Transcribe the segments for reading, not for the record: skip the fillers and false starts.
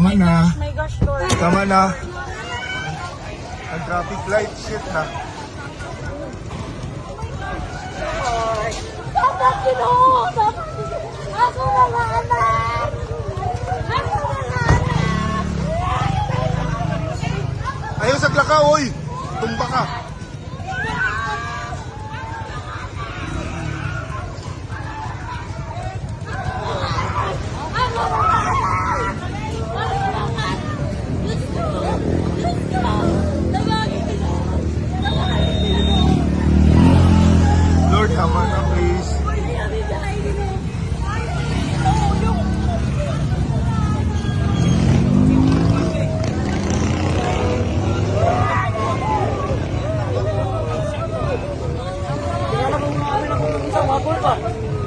Tama na. My gosh, Lord. Tama na. Ang traffic light, shit na. Dapat Ginoo! Dapat ako mga anak! Ako mga anak! Ayaw sagla ka, oy! Tumba ka. Lord, tama na, please.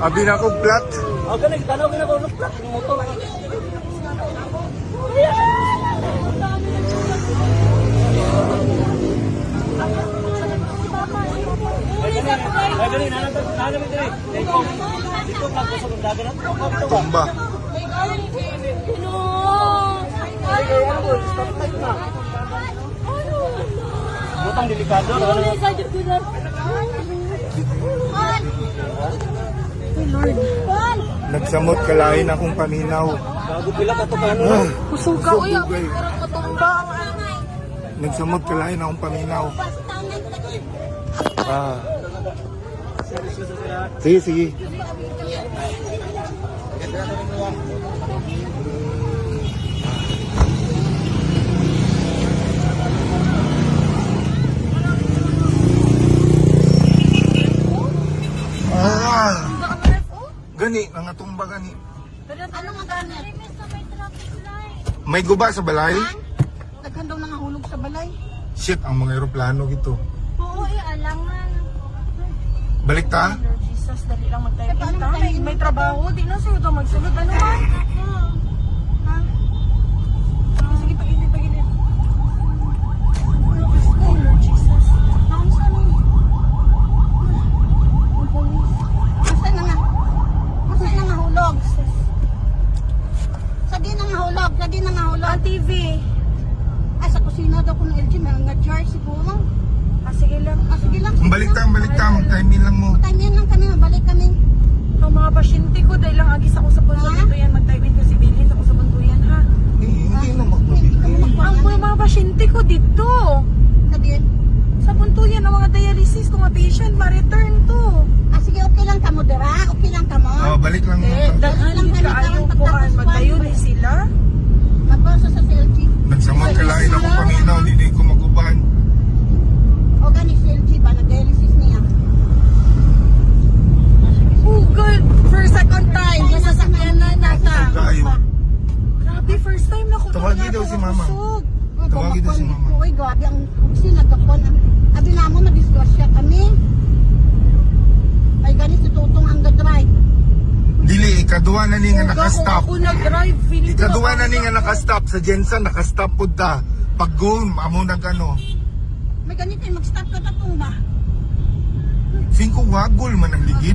Abi na ko plat. Okay, tanaw ka na ko plat ng motor. Ay, dali, nanalo mo dali. Dito lang ko sa dagat. Tumba. Butang delikado. Nagsamot kalain akong paminaw. Bago pila ka to kano. Kusog ka, uy. Ako Bugay. parang matumba. Nagsamot kalain akong paminaw. Ah. Sige, sige. Ah. Gani, nangatumba gani. Ano nga ganit? May guba sa balay? Naghandong nangahulog sa balay. Shit, ang mga eroplano gito. Oo, alangan. Balik ta? Lord Jesus, dali lang mag-type in. May trabaho, di na sa'yo ito magsunod. Ano ba? Ha? Sige, pag-init. Oh, Lord Jesus. Nakamusta mo? Masa na nga? Masa na nga hulog? Sa di na nga hulog? Sa di na nga hulog? Ang TV. Ay, sa kusina daw ko ng LG. May nga jar siguro. Sige lang. Sige lang. Balik ta, mag-timing lang mo. Time yan lang kami. Mabalik kami. Ang mga pasyente ko, dahil lang agis ako sa punso dito yan. Mag-type in ko si Bilin ako sa punso yan, ha? Hindi na magbalik. Ang mga pasyente ko dito. Sa di. Sa punto yan, ang mga dialysis, kung mga patient, ma-return to. Ah, sige, okay lang ka mo, Dara. Okay lang ka mo. Oh, balik lang mo. Daghan ka ayaw ko, magtayo na sila. Magbasa sa LG. Nagsamot kalain akong paminaw, hindi ko maguban. O gani si LG ba? Nag-dialysis niya. Oh, good. First, second time. Nasa sakyan na nata. Kayo. Grabe, first time na ko. Tawagin daw si Mama. Tawagin daw si Mama. Uy, grabe ang sinagakon. Abi na mo, na-disgrasya kami. Ay, gani si Tutong ang drive. Dili, ikaduwa na ni nga nakastop. Ako nag-drive. Feeling ko Ikaduwa na nakastop. ni nga nakastop. Sa Jensen, nakastop po ta. Pag go, amo nagano. May ganito, mag-stop ka tatong ba? 5 wagol man ang ligid.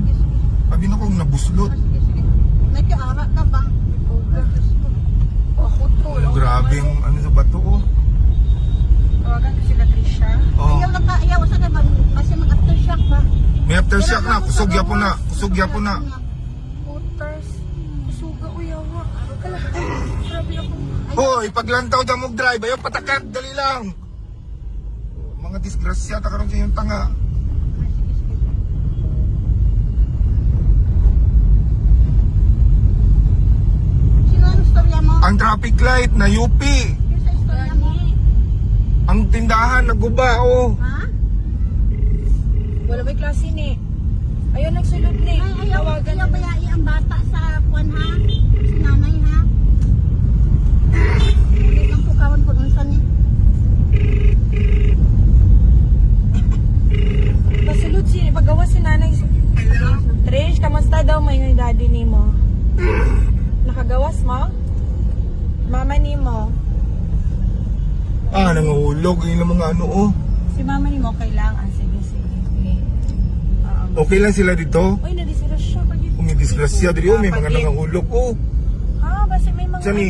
Sabi na kong nabuslot. Sige, sige. May kiara ka ba? Ako to. Grabe ang ano sa bato, oh. Tawagan ko sila Trisha. Oh. Ayaw lang ka, ayaw. Saan ba? Kasi mag-aftershock ba? May aftershock na. Kusogya po na. Kusogya po na. Puters. Suga ko yawa. Grabe ako. Hoy, paglantaw daw mong drive. Ayaw patakat. Dali lang. Mga disgrasya. Takaroon siya yung tanga. Sino ang istorya mo? Ang traffic light na UP. Sino sa istorya mo? Ang tindahan naguba, oh. Ha? Wala may klase ni. Ayun, nagsulod ni. Ay, ayaw Tawagan ayaw bayai ang bata sa kwan ha? Si nanay ha? Hindi lang po kawan ko dun sa ni. Pasulod si, paggawa si nanay. Trish, kamusta daw may daddy ni mo? Nakagawas mo? Mama ni mo? Ah, nangahulog. Yung mga ano, oh. Si mama ni mo kailangan. Sige. Okay lang sila dito. Uy, nadisgrasya. Kung may disgrasya dito, may mga nangahulog, oh. Ah, basta may mga... Saan eh?